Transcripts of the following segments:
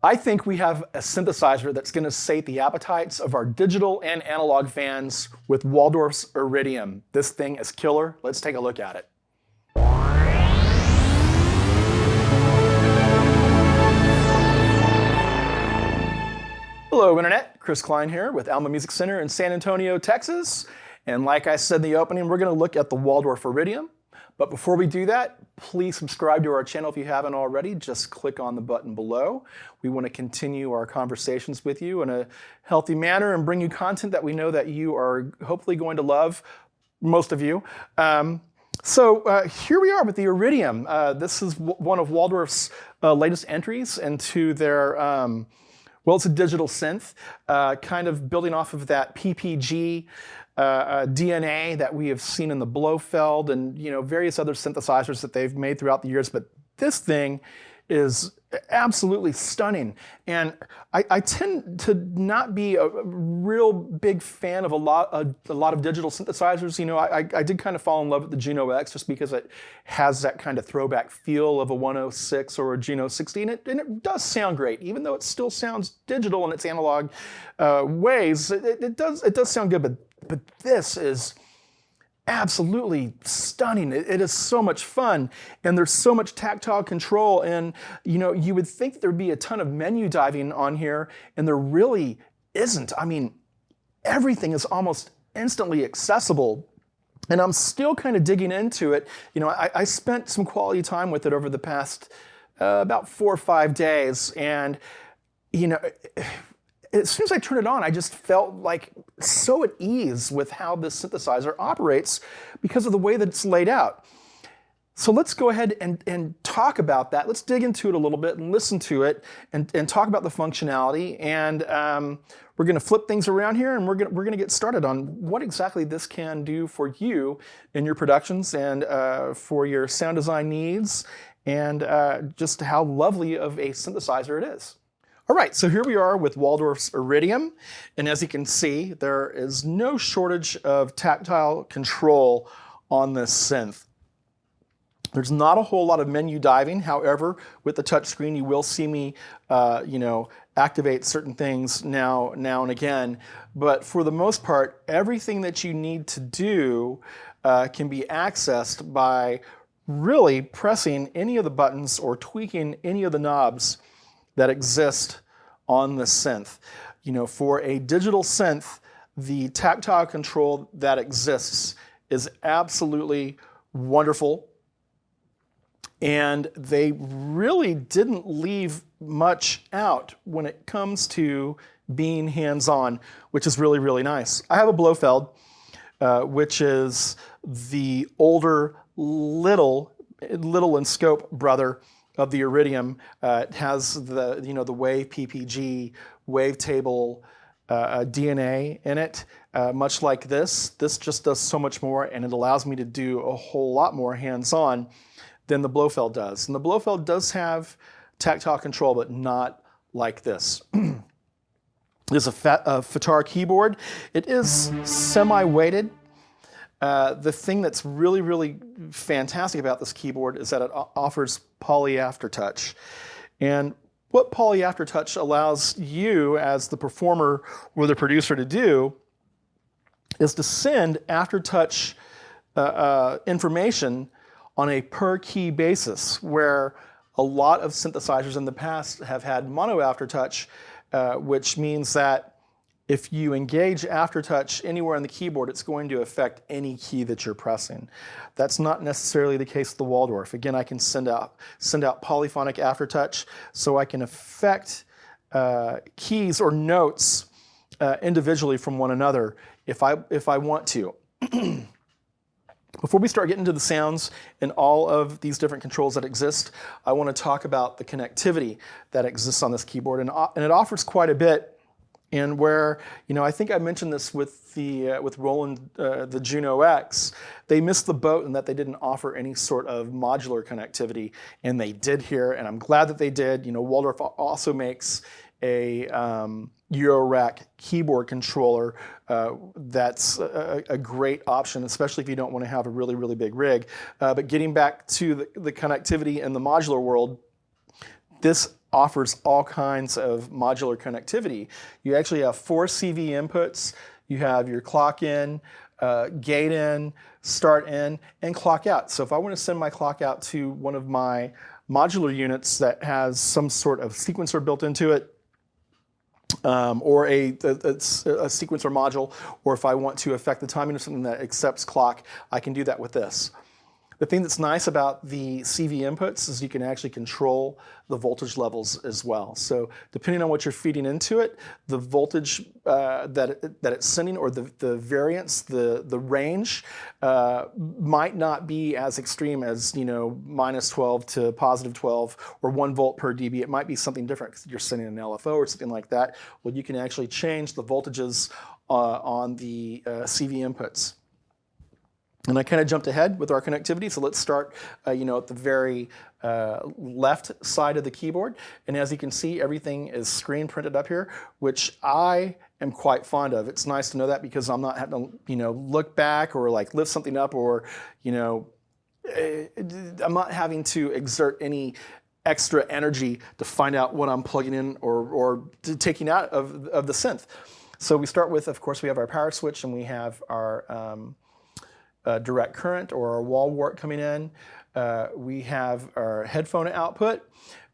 I think we have a synthesizer that's going to sate the appetites of our digital and analog fans with Waldorf's Iridium. This thing is killer. Let's take a look at it. Hello, Internet. Chris Cline here with Alma Music Center in San Antonio, Texas. And like I said in the opening, we're going to look at the Waldorf Iridium. But before we do that, please subscribe to our channel if you haven't already. Just click on the button below. We want to continue our conversations with you in a healthy manner and bring you content that we know that you are hopefully going to love, most of you. So here we are with the Iridium. This is one of Waldorf's latest entries into their, well, it's a digital synth, kind of building off of that PPG DNA that we have seen in the Blofeld and various other synthesizers that they've made throughout the years. But this thing is absolutely stunning. And I tend to not be a real big fan of a lot of digital synthesizers. I did kind of fall in love with the Juno X just because it has that kind of throwback feel of a 106 or a Juno 60, and it does sound great, even though it still sounds digital in its analog ways. It does sound good, but this is absolutely stunning. It is so much fun, and there's so much tactile control, and you would think there'd be a ton of menu diving on here, and there really isn't. I mean, everything is almost instantly accessible, and I'm still kind of digging into it. I spent some quality time with it over the past about 4 or 5 days, and as soon as I turned it on, I just felt like so at ease with how this synthesizer operates because of the way that it's laid out. So let's go ahead and talk about that. Let's dig into it a little bit and listen to it and talk about the functionality. And we're going to flip things around here, and we're going to get started on what exactly this can do for you in your productions and for your sound design needs, and just how lovely of a synthesizer it is. All right, so here we are with Waldorf's Iridium, and as you can see, there is no shortage of tactile control on this synth. There's not a whole lot of menu diving. However, with the touchscreen, you will see me, activate certain things now and again. But for the most part, everything that you need to do can be accessed by really pressing any of the buttons or tweaking any of the knobs that exist on the synth. For a digital synth, the tactile control that exists is absolutely wonderful, and they really didn't leave much out when it comes to being hands-on, which is really, really nice. I have a Blofeld, which is the older little in scope brother of the Iridium. It has the the Wave PPG wavetable DNA in it, much like this. This just does so much more, and it allows me to do a whole lot more hands-on than the Blofeld does. And the Blofeld does have tactile control, but not like this. There's a Fatar keyboard. It is semi-weighted. The thing that's really, really fantastic about this keyboard is that it offers poly aftertouch. And what poly aftertouch allows you as the performer or the producer to do is to send aftertouch information on a per key basis, where a lot of synthesizers in the past have had mono aftertouch, which means that if you engage aftertouch anywhere on the keyboard, it's going to affect any key that you're pressing. That's not necessarily the case with the Waldorf. Again, I can send out polyphonic aftertouch, so I can affect keys or notes individually from one another if I want to. Before we start getting into the sounds and all of these different controls that exist, I want to talk about the connectivity that exists on this keyboard, and it offers quite a bit. And where, I think I mentioned this with Roland, the Juno X, they missed the boat in that they didn't offer any sort of modular connectivity, and they did here, and I'm glad that they did. Waldorf also makes a Eurorack keyboard controller that's a great option, especially if you don't want to have a really, really big rig. But getting back to the connectivity in the modular world, this offers all kinds of modular connectivity. You actually have 4 CV inputs. You have your clock in, gate in, start in, and clock out. So if I want to send my clock out to one of my modular units that has some sort of sequencer built into it, or a sequencer module, or if I want to affect the timing of something that accepts clock, I can do that with this. The thing that's nice about the CV inputs is you can actually control the voltage levels as well. So depending on what you're feeding into it, the voltage that it's sending, or the variance, the range, might not be as extreme as, you know, -12 to +12 or 1 volt per dB. It might be something different because you're sending an LFO or something like that. Well, you can actually change the voltages on the CV inputs. And I kind of jumped ahead with our connectivity, so let's start you know, at the very left side of the keyboard. And as you can see, everything is screen printed up here, which I am quite fond of. It's nice to know that because I'm not having to, you know, look back or like lift something up, or, you know, I'm not having to exert any extra energy to find out what I'm plugging in or taking out of the synth. So we start with, of course, we have our power switch, and we have our direct current or our wall wart coming in. We have our headphone output.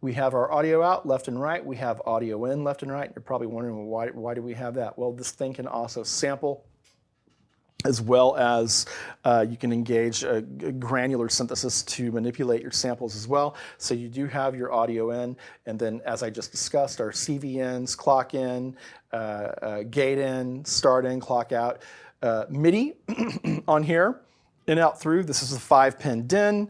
We have our audio out left and right. We have audio in left and right. You're probably wondering, well, why do we have that? Well, this thing can also sample, as well as you can engage a granular synthesis to manipulate your samples as well. So you do have your audio in, and then, as I just discussed, our CV ins, clock in, gate in, start in, clock out. MIDI on here, in, out, through. This is a 5-pin DIN,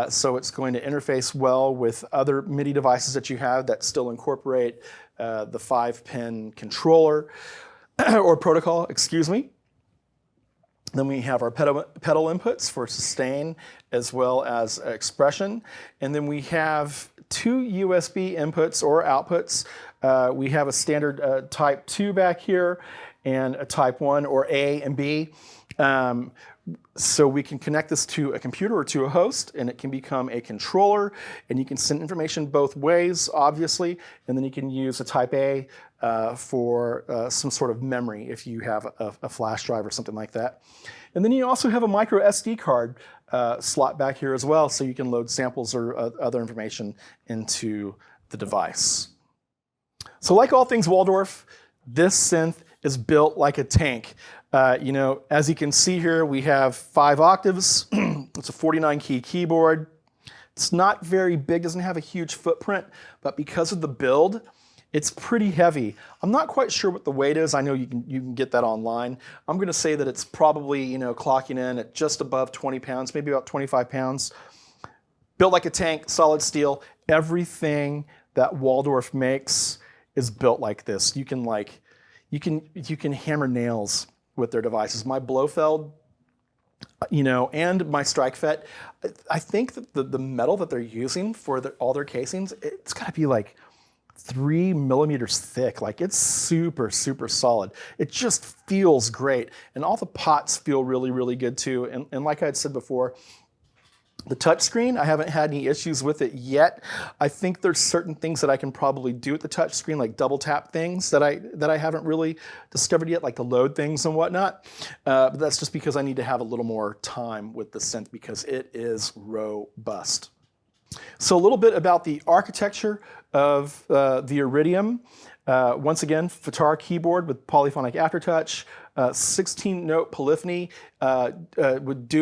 so it's going to interface well with other MIDI devices that you have that still incorporate the 5-pin controller or protocol, excuse me. Then we have our pedal inputs for sustain as well as expression. And then we have 2 USB inputs or outputs. We have a standard type 2 back here, and a type 1 or A and B. So we can connect this to a computer or to a host, and it can become a controller, and you can send information both ways, obviously, and then you can use a type A for some sort of memory if you have a flash drive or something like that. And then you also have a micro SD card slot back here as well, so you can load samples or other information into the device. So like all things Waldorf, this synth is built like a tank. You know, as you can see here, we have 5 octaves. It's a 49-key keyboard. It's not very big, doesn't have a huge footprint, but because of the build, it's pretty heavy. I'm not quite sure what the weight is. I know you can get that online. I'm going to say that it's probably, you know, clocking in at just above 20 pounds, maybe about 25 pounds. Built like a tank, solid steel. Everything that Waldorf makes is built like this. You can hammer nails with their devices. My Blofeld, you know, and my Strikefet, I think that the metal that they're using for all their casings, it's got to be like 3 millimeters thick. Like, it's super, super solid. It just feels great. And all the pots feel really, really good too. And like I had said before, the touchscreen, I haven't had any issues with it yet. I think there's certain things that I can probably do with the touchscreen, like double tap things that I haven't really discovered yet, like to load things and whatnot. But that's just because I need to have a little more time with the synth because it is robust. So a little bit about the architecture of the Iridium. Once again, FITAR keyboard with polyphonic aftertouch, 16-note polyphony with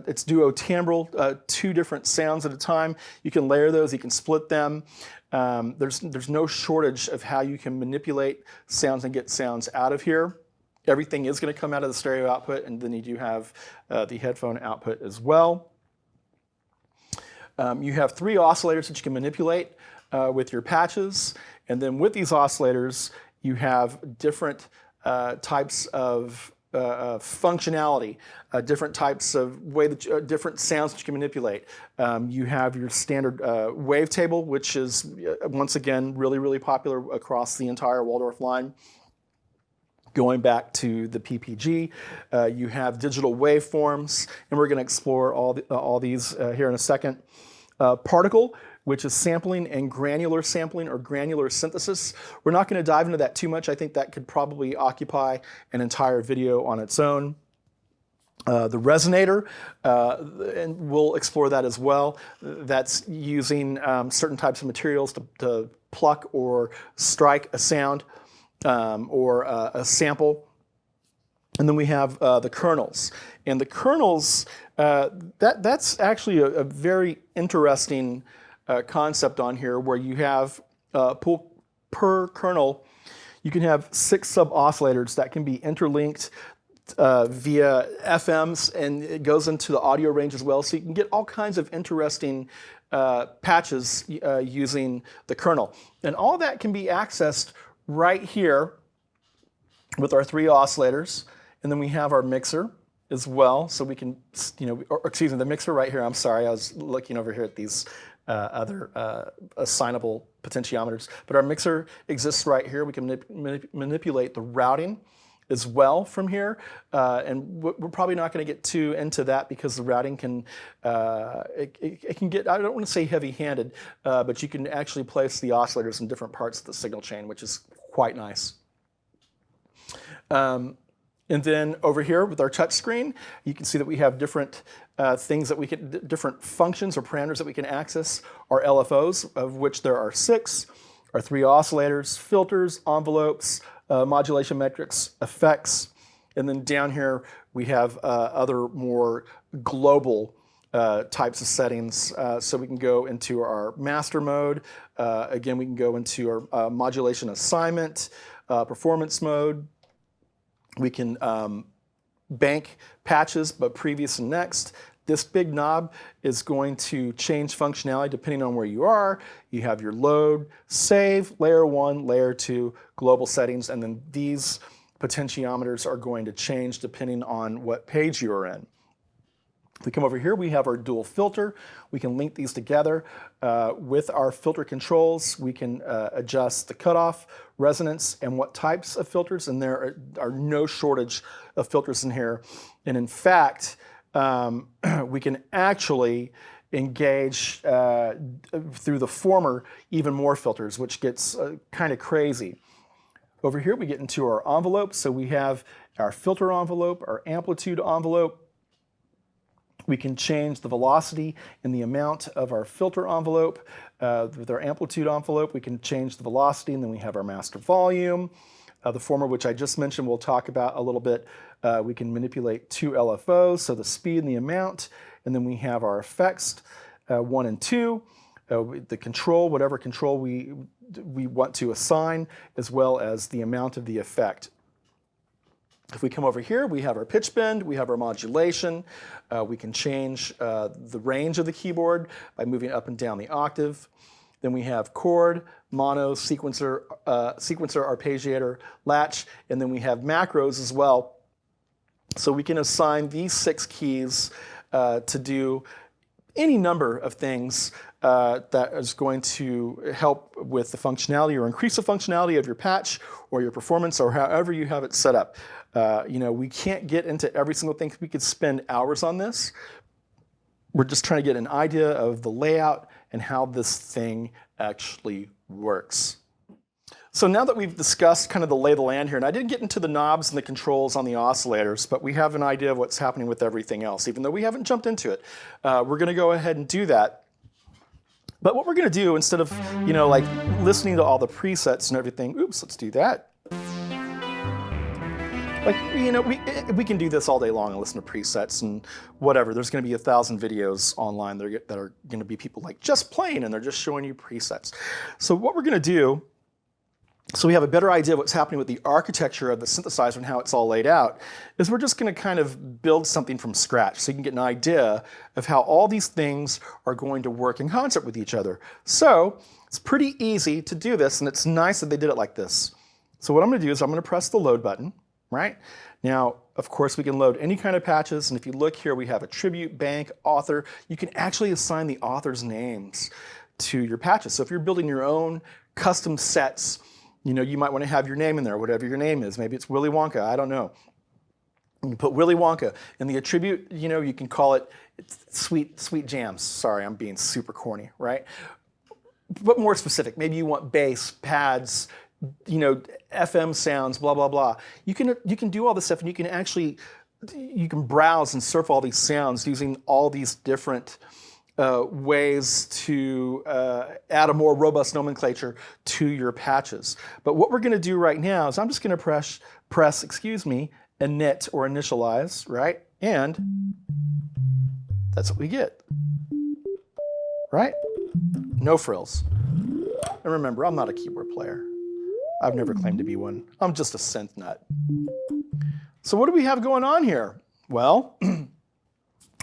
it's duo timbral, 2 different sounds at a time. You can layer those, you can split them. There's no shortage of how you can manipulate sounds and get sounds out of here. Everything is going to come out of the stereo output, and then you do have the headphone output as well. You have 3 oscillators that you can manipulate with your patches, and then with these oscillators, you have different types of functionality, different types of different sounds that you can manipulate. You have your standard wavetable, which is once again really, really popular across the entire Waldorf line. Going back to the PPG, you have digital waveforms, and we're going to explore all these here in a second. Particle, which is sampling and granular sampling or granular synthesis. We're not going to dive into that too much. I think that could probably occupy an entire video on its own. The resonator, and we'll explore that as well. That's using certain types of materials to pluck or strike a sound or a sample. And then we have the kernels. And the kernels, that's actually a very interesting concept on here, where you have per kernel, you can have 6 sub-oscillators that can be interlinked via FMs, and it goes into the audio range as well. So you can get all kinds of interesting patches using the kernel. And all that can be accessed right here with our 3 oscillators. And then we have our mixer as well. So we can, excuse me, the mixer right here. I'm sorry, I was looking over here at these other assignable potentiometers. But our mixer exists right here. We can manipulate the routing as well from here, and we're probably not going to get too into that because the routing can, it can get, I don't want to say heavy-handed, but you can actually place the oscillators in different parts of the signal chain, which is quite nice. And then over here with our touch screen, you can see that we have different things that we can, different functions or parameters that we can access. Our LFOs, of which there are 6, our 3 oscillators, filters, envelopes, modulation metrics, effects, and then down here we have other more global types of settings. So we can go into our master mode. Again, we can go into our modulation assignment, performance mode. We can bank patches, but previous and next. This big knob is going to change functionality depending on where you are. You have your load, save, layer 1, layer 2, global settings, and then these potentiometers are going to change depending on what page you are in. If we come over here, we have our dual filter. We can link these together. With our filter controls, we can adjust the cutoff, resonance, and what types of filters, and there are no shortage of filters in here. And in fact, we can actually engage through the former even more filters, which gets kind of crazy. Over here we get into our envelopes. So we have our filter envelope, our amplitude envelope. We can change the velocity and the amount of our filter envelope. With our amplitude envelope, we can change the velocity, and then we have our master volume. The former, which I just mentioned, we'll talk about a little bit. We can manipulate 2 LFOs, so the speed and the amount, and then we have our effects, 1 and 2, the control, whatever control we want to assign, as well as the amount of the effect. If we come over here, we have our pitch bend, we have our modulation. We can change the range of the keyboard by moving up and down the octave. Then we have chord, mono, sequencer, arpeggiator, latch, and then we have macros as well. So we can assign these 6 keys to do any number of things that is going to help with the functionality or increase the functionality of your patch or your performance or however you have it set up. We can't get into every single thing. We could spend hours on this. We're just trying to get an idea of the layout and how this thing actually works. So now that we've discussed kind of the lay of the land here, and I didn't get into the knobs and the controls on the oscillators, but we have an idea of what's happening with everything else, even though we haven't jumped into it. We're going to go ahead and do that. But what we're going to do, instead of, like listening to all the presets and everything, oops, let's do that. We can do this all day long and listen to presets and whatever. There's going to be 1,000 videos online that are going to be people like just playing and they're just showing you presets. So what we're going to do, so we have a better idea of what's happening with the architecture of the synthesizer and how it's all laid out, is we're just going to kind of build something from scratch so you can get an idea of how all these things are going to work in concert with each other. So it's pretty easy to do this, and it's nice that they did it like this. So what I'm going to do is I'm going to press the load button. Right? Now, of course, we can load any kind of patches, and if you look here, we have attribute, bank, author. You can actually assign the author's names to your patches. So if you're building your own custom sets, you might want to have your name in there, whatever your name is. Maybe it's Willy Wonka, I don't know. You can put Willy Wonka. And the attribute, you can call it sweet jams. Sorry, I'm being super corny, right? but more specific. Maybe you want bass, pads, you know, FM sounds, blah, blah, blah. You can do all this stuff, and you can browse and surf all these sounds using all these different ways to add a more robust nomenclature to your patches. But what we're going to do right now is I'm just going to press, excuse me, init or initialize, right? And that's what we get, right? No frills. And remember, I'm not a keyboard player. I've never claimed to be one. I'm just a synth nut. So what do we have going on here? Well,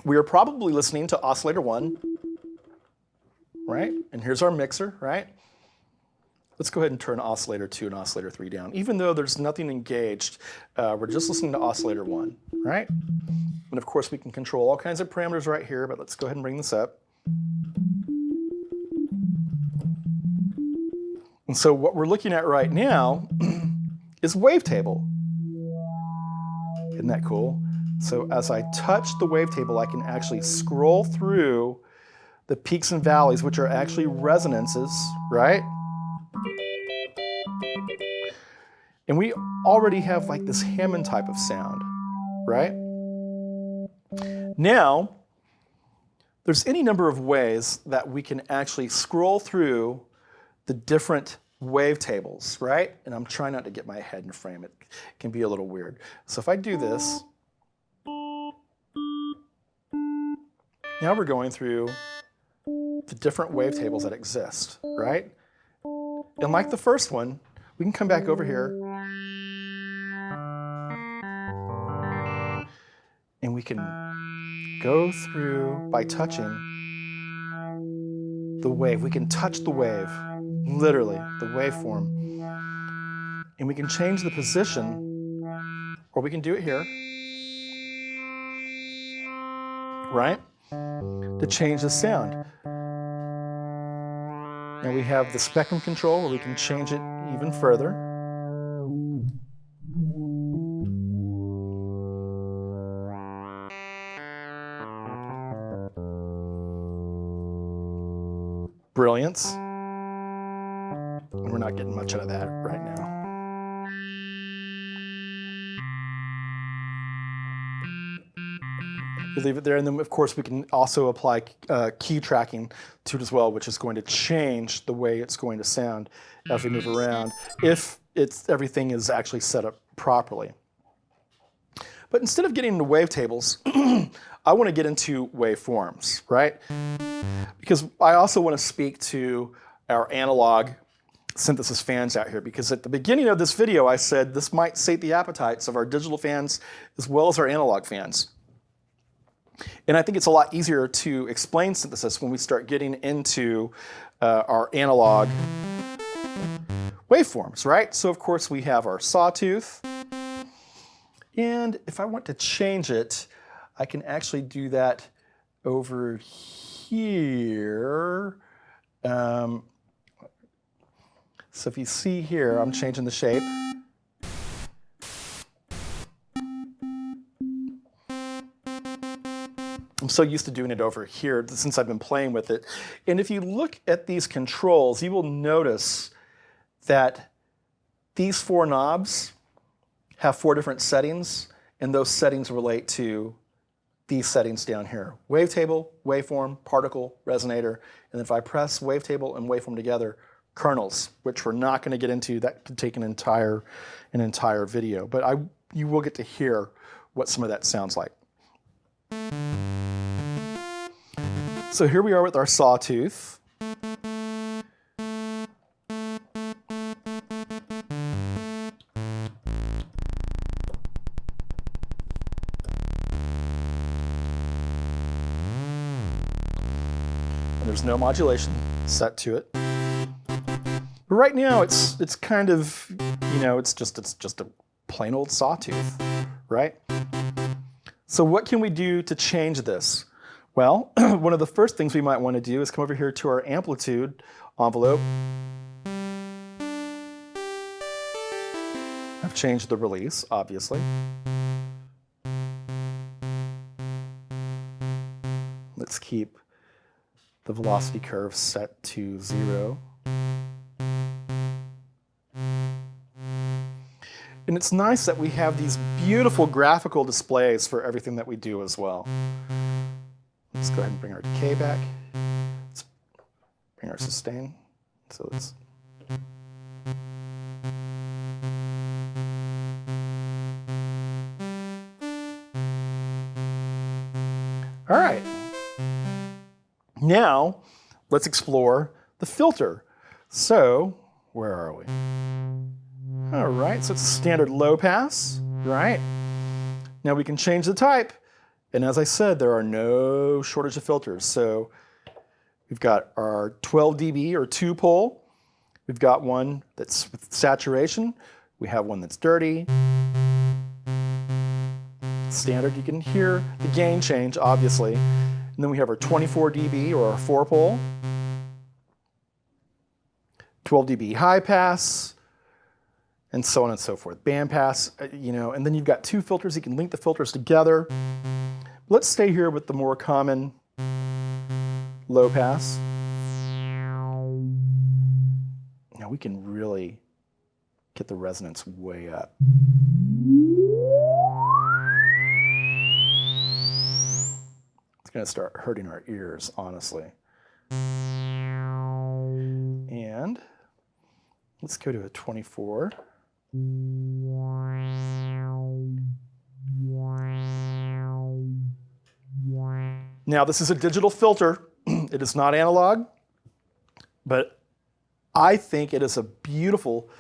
we are probably listening to oscillator 1, right? And here's our mixer, right? Let's go ahead and turn oscillator 2 and oscillator 3 down. Even though there's nothing engaged, we're just listening to oscillator 1, right? And of course, we can control all kinds of parameters right here, but let's go ahead and bring this up. And so what we're looking at right now is wavetable. Isn't that cool? So as I touch the wavetable, I can actually scroll through the peaks and valleys, which are actually resonances, right? And we already have like this Hammond type of sound, right? Now, there's any number of ways that we can actually scroll through the different wavetables, right? And I'm trying not to get my head in frame. It can be a little weird. So if I do this, now we're going through the different wavetables that exist, right? And like the first one, we can come back over here and we can go through by touching the wave. We can touch the wave, literally, the waveform. And we can change the position, or we can do it here, right? To change the sound. Now we have the spectrum control where we can change it even further. Brilliance. And we're not getting much out of that right now. We'll leave it there, and then of course we can also apply key tracking to it as well, which is going to change the way it's going to sound as we move around, if everything is actually set up properly. But instead of getting into wavetables, I want to get into waveforms, right? Because I also want to speak to our analog synthesis fans out here, because at the beginning of this video I said this might sate the appetites of our digital fans as well as our analog fans. And I think it's a lot easier to explain synthesis when we start getting into our analog waveforms, right? So of course we have our sawtooth, and if I want to change it, I can actually do that over here. So if you see here, I'm changing the shape. I'm so used to doing it over here since I've been playing with it. And if you look at these controls, you will notice that these 4 knobs have 4 different settings, and those settings relate to these settings down here. Wavetable, waveform, particle, resonator, and if I press wavetable and waveform together, kernels, which we're not going to get into. That could take an entire video, but you will get to hear what some of that sounds like. So here we are with our sawtooth. And there's no modulation set to it. But right now it's kind of, you know, it's just a plain old sawtooth, right? So what can we do to change this? Well, one of the first things we might want to do is come over here to our Amplitude Envelope. I've changed the release, obviously. Let's keep the velocity curve set to 0. And it's nice that we have these beautiful graphical displays for everything that we do as well. Let's go ahead and bring our decay back. Let's bring our sustain. So it's all right. Now, let's explore the filter. So, where are we? All right, so it's a standard low pass, right? Now we can change the type. And as I said, there are no shortage of filters. So we've got our 12 dB or 2-pole. We've got one that's with saturation. We have one that's dirty. Standard, you can hear the gain change, obviously. And then we have our 24 dB or our 4-pole. 12 dB high pass, and so on and so forth. Band pass, and then you've got 2 filters. You can link the filters together. Let's stay here with the more common low pass. Now we can really get the resonance way up. It's going to start hurting our ears, honestly. And let's go to a 24. Now this is a digital filter. It is not analog, but I think it is a beautiful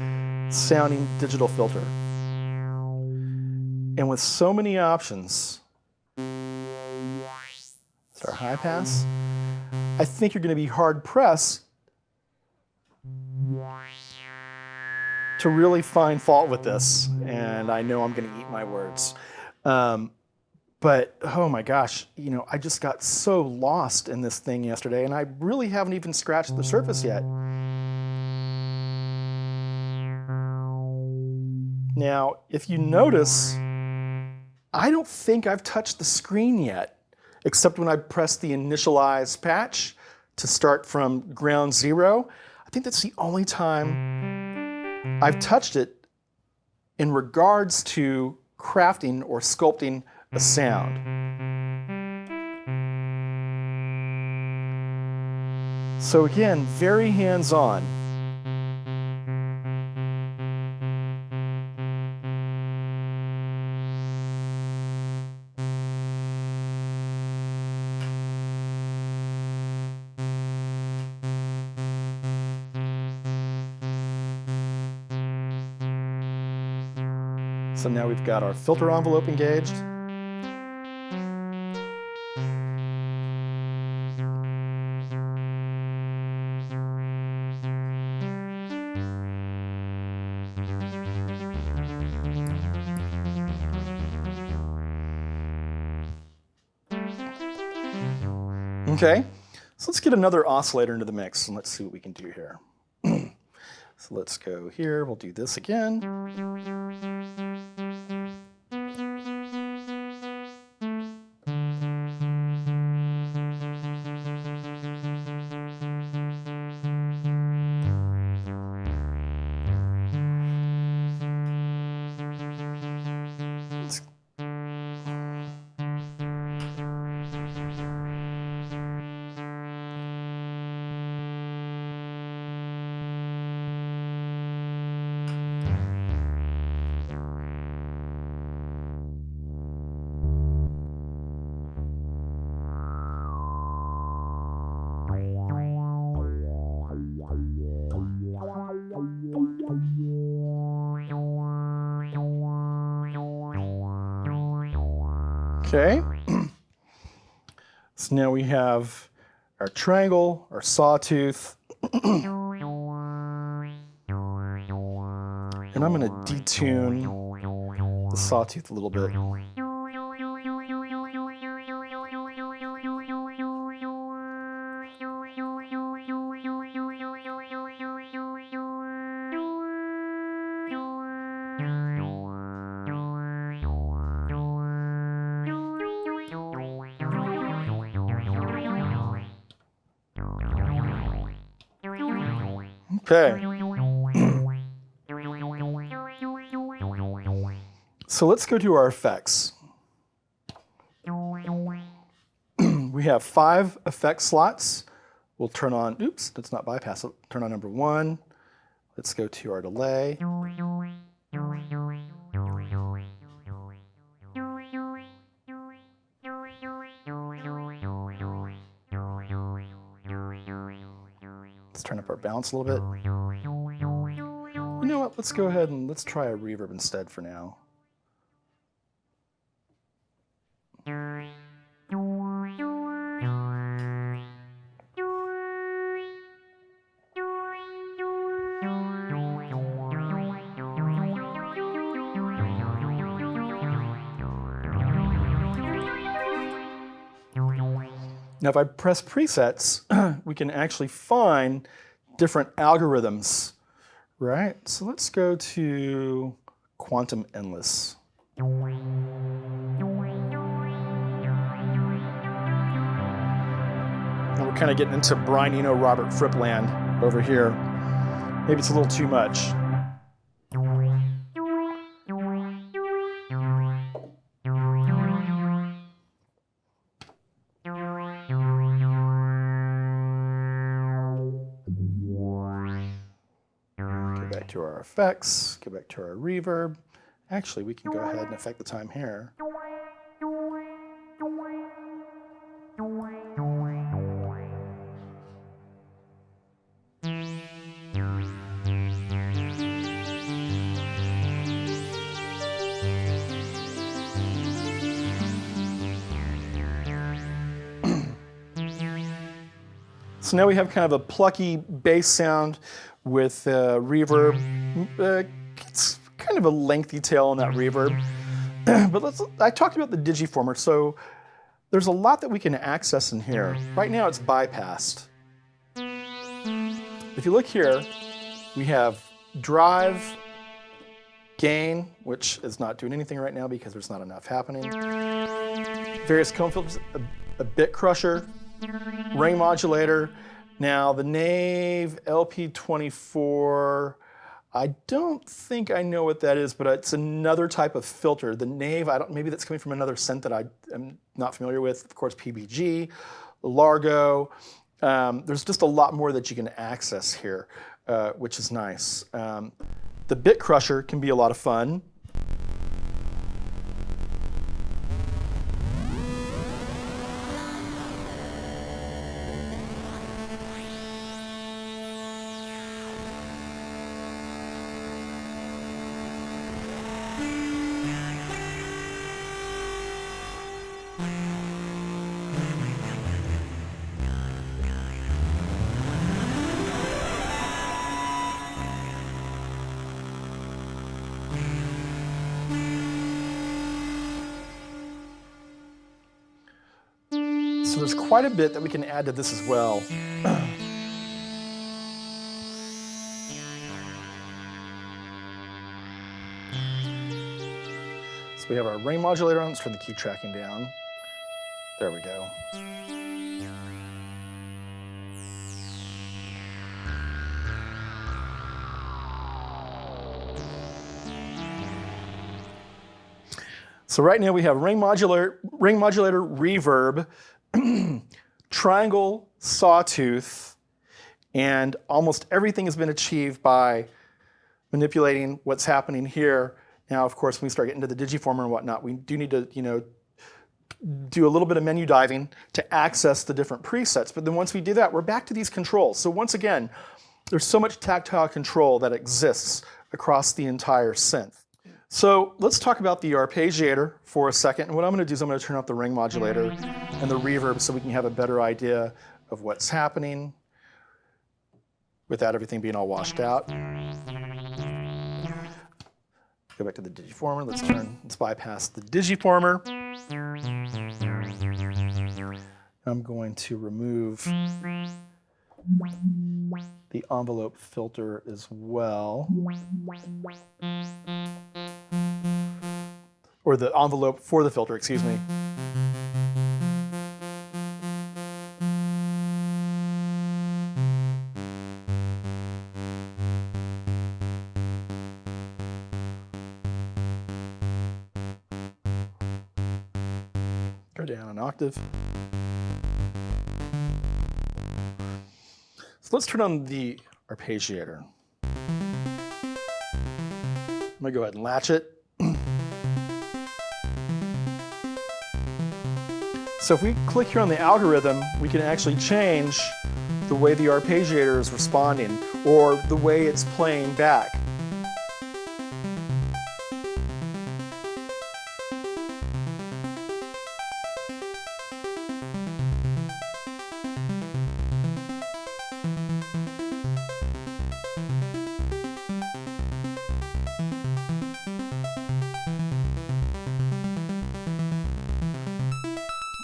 sounding digital filter. And with so many options, it's our high pass. I think you're going to be hard pressed to really find fault with this, and I know I'm going to eat my words. But oh my gosh, I just got so lost in this thing yesterday, and I really haven't even scratched the surface yet. Now, if you notice, I don't think I've touched the screen yet, except when I press the initialize patch to start from ground zero. I think that's the only time I've touched it in regards to crafting or sculpting a sound. So again, very hands-on. So now we've got our filter envelope engaged. Okay, so let's get another oscillator into the mix and let's see what we can do here. So let's go here, we'll do this again. Okay, so now we have our triangle, our sawtooth, and I'm going to detune the sawtooth a little bit. Okay. So let's go to our effects. We have 5 effect slots. We'll turn on, oops, let's not bypass it. Turn on number 1. Let's go to our delay. Let's turn up our bounce a little bit. You know what, let's go ahead and let's try a reverb instead for now. Now, if I press presets, we can actually find different algorithms, right? So let's go to Quantum Endless. Now we're kind of getting into Brian Eno, Robert Fripp land over here. Maybe it's a little too much. To our effects, go back to our reverb. Actually, we can go ahead and affect the time here. So now we have kind of a plucky bass sound with reverb. It's kind of a lengthy tail on that reverb. But I talked about the digiformer, so there's a lot that we can access in here. Right now it's bypassed. If you look here, we have drive, gain, which is not doing anything right now because there's not enough happening. Various cone filters, a bit crusher, ring modulator. Now the Nave LP24, I don't think I know what that is, but it's another type of filter. The Nave, maybe that's coming from another synth that I am not familiar with. Of course, PBG, Largo. There's just a lot more that you can access here, which is nice. The bit crusher can be a lot of fun. So there's quite a bit that we can add to this as well. So we have our ring modulator on. Let's turn the key tracking down. There we go. So right now we have ring modulator reverb, triangle, sawtooth, and almost everything has been achieved by manipulating what's happening here. Now, of course, when we start getting into the digiformer and whatnot, we do need to, do a little bit of menu diving to access the different presets. But then once we do that, we're back to these controls. So once again, there's so much tactile control that exists across the entire synth. So let's talk about the Arpeggiator for a second. And what I'm going to do is I'm going to turn up the ring modulator and the reverb so we can have a better idea of what's happening without everything being all washed out. Go back to the digiformer. Let's bypass the digiformer. I'm going to remove the envelope filter as well. Or the envelope for the filter, excuse me. down an octave. So let's turn on the Arpeggiator. I'm gonna go ahead and latch it. So if we click here on the algorithm, we can actually change the way the Arpeggiator is responding or the way it's playing back.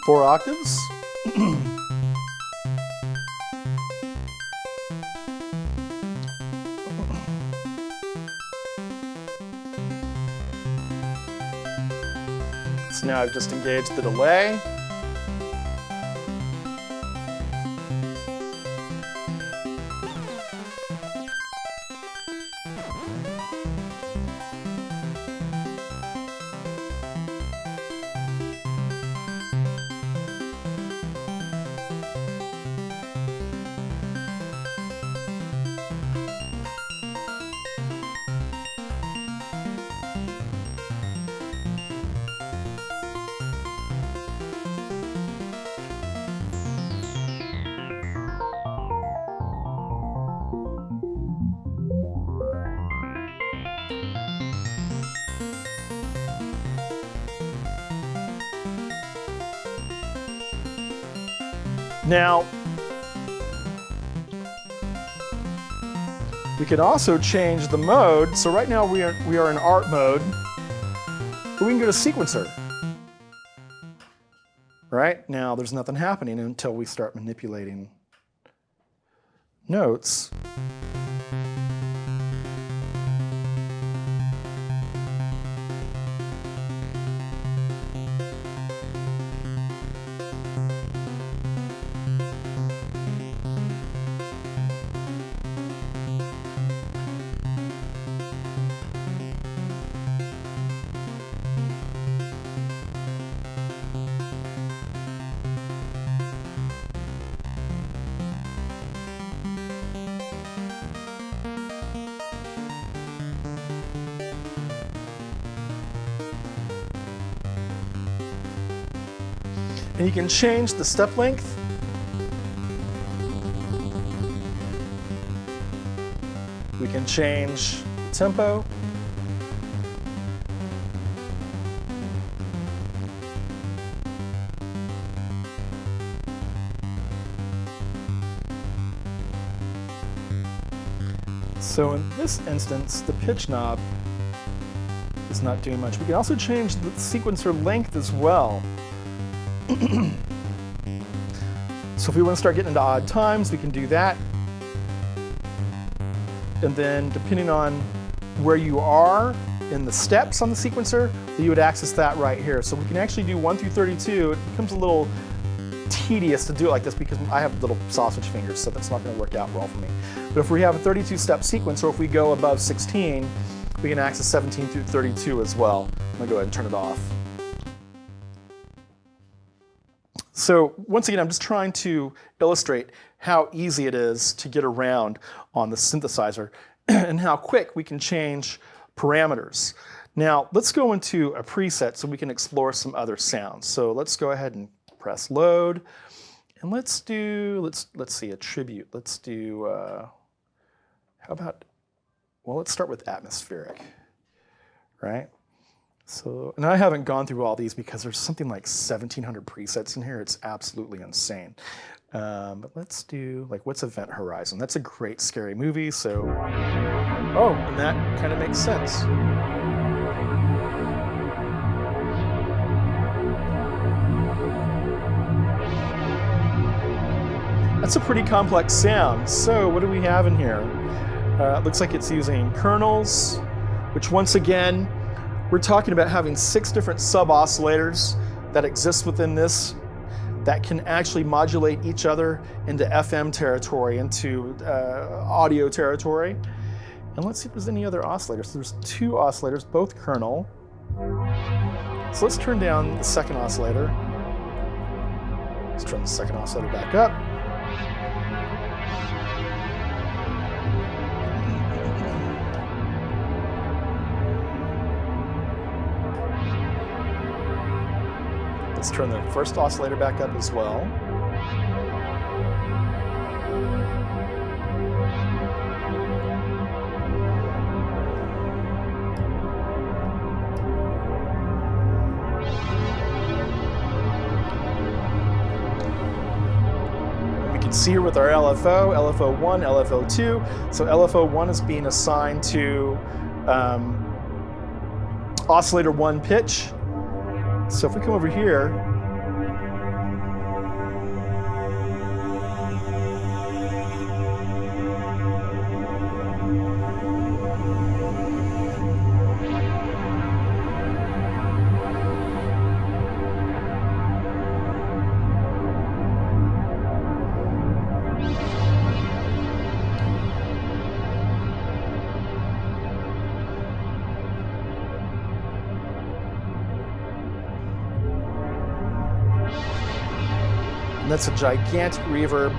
Four octaves. So now I've just engaged the delay. Now, we can also change the mode. So right now we are in art mode, but we can go to sequencer. Right now there's nothing happening until we start manipulating notes. And you can change the step length. We can change the tempo. So in this instance, the pitch knob is not doing much. We can also change the sequencer length as well. So if we want to start getting into odd times, we can do that. And then depending on where you are in the steps on the sequencer, you would access that right here. So we can actually do 1 through 32. It becomes a little tedious to do it like this because I have little sausage fingers, so that's not going to work out well for me. But if we have a 32-step sequence, or if we go above 16, we can access 17 through 32 as well. I'm going to go ahead and turn it off. So once again, I'm just trying to illustrate how easy it is to get around on the synthesizer and how quick we can change parameters. Now let's go into a preset so we can explore some other sounds. So let's go ahead and press load, and let's see, attribute. Let's do, how about, well, let's start with atmospheric, right? So, and I haven't gone through all these because there's something like 1,700 presets in here. It's absolutely insane. But let's do, like, what's Event Horizon? That's a great scary movie, so, oh, and that kind of makes sense. That's a pretty complex sound. So what do we have in here? It looks like it's using Kernels, which once again, we're talking about having 6 different sub-oscillators that exist within this that can actually modulate each other into FM territory, into audio territory. And let's see if there's any other oscillators. So there's 2 oscillators, both kernel. So let's turn down the second oscillator. Let's turn the second oscillator back up. Let's turn the first oscillator back up as well. We can see here with our LFO, LFO1, LFO2. So LFO1 is being assigned to oscillator 1 pitch. So if we come over here, and that's a gigantic reverb.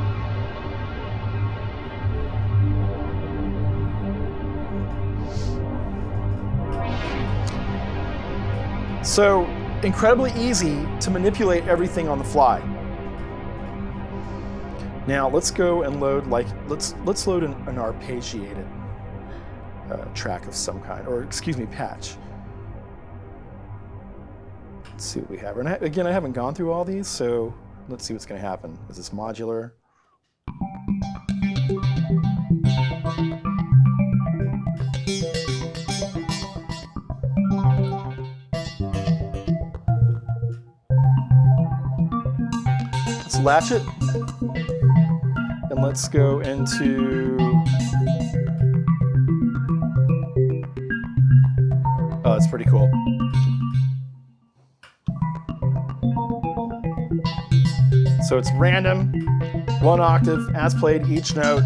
So incredibly easy to manipulate everything on the fly. Now let's go and load, let's load an arpeggiated track of some kind, or excuse me, patch. Let's see what we have. And again, I haven't gone through all these, so let's see what's going to happen. Is this modular? Let's latch it. And let's go into... Oh, that's pretty cool. So it's random, 1 octave, as played, each note.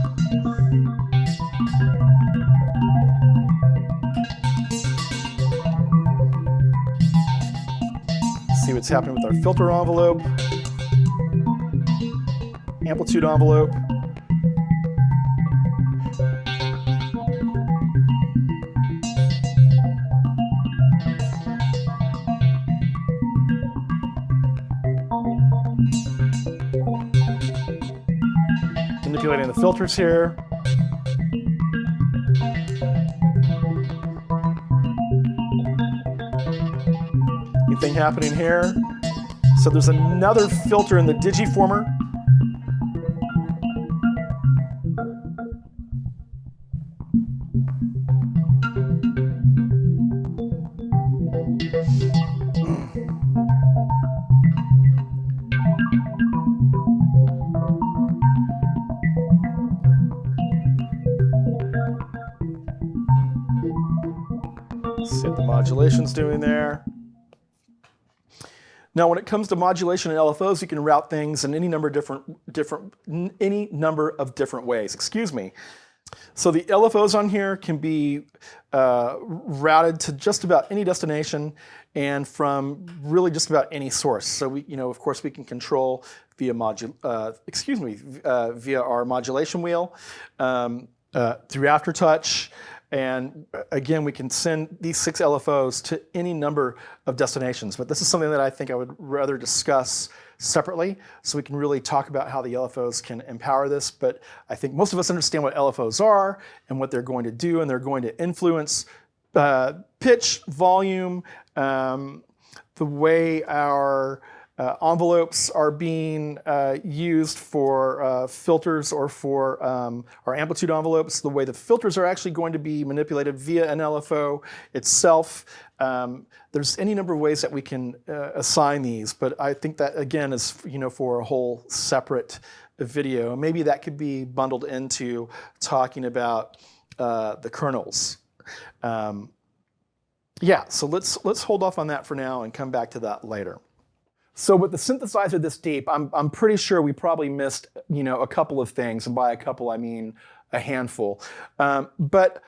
See what's happening with our filter envelope, amplitude envelope. Manipulating the filters here. Anything happening here? So there's another filter in the digiformer. See what the modulation's doing there. Now, when it comes to modulation and LFOs, you can route things in any number of different ways. Excuse me. So the LFOs on here can be routed to just about any destination and from really just about any source. So we, of course, we can control via via our modulation wheel through Aftertouch. And again, we can send these 6 LFOs to any number of destinations. But this is something that I think I would rather discuss separately, so we can really talk about how the LFOs can empower this. But I think most of us understand what LFOs are and what they're going to do, and they're going to influence pitch, volume, the way our envelopes are being used for filters or for our amplitude envelopes, the way the filters are actually going to be manipulated via an LFO itself. There's any number of ways that we can assign these, but I think that, again, is for a whole separate video. Maybe that could be bundled into talking about the kernels. Yeah, so let's hold off on that for now and come back to that later. So with the synthesizer this deep, I'm pretty sure we probably missed a couple of things, and by a couple I mean a handful. But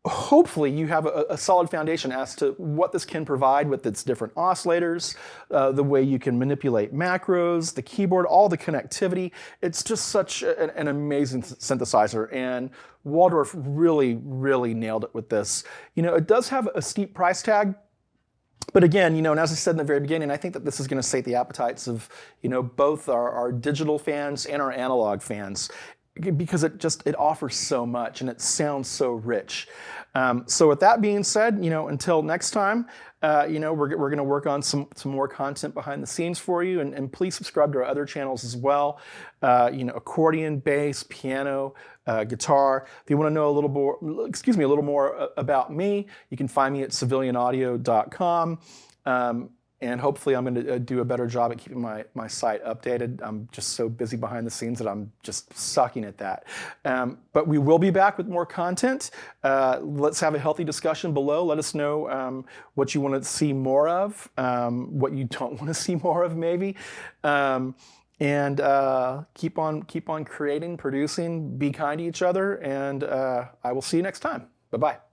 hopefully you have a solid foundation as to what this can provide with its different oscillators, the way you can manipulate macros, the keyboard, all the connectivity. It's just such an amazing synthesizer, and Waldorf really, really nailed it with this. It does have a steep price tag, but again, and as I said in the very beginning, I think that this is going to sate the appetites of, both our digital fans and our analog fans, because it offers so much and it sounds so rich. So with that being said, until next time, we're going to work on some more content behind the scenes for you, and please subscribe to our other channels as well. Accordion, bass, piano, guitar. If you want to know a little more about me, you can find me at civilianaudio.com. And hopefully I'm going to do a better job at keeping my site updated. I'm just so busy behind the scenes that I'm just sucking at that. But we will be back with more content. Let's have a healthy discussion below. Let us know what you want to see more of, what you don't want to see more of maybe. And keep on creating, producing, be kind to each other, and I will see you next time. Bye-bye.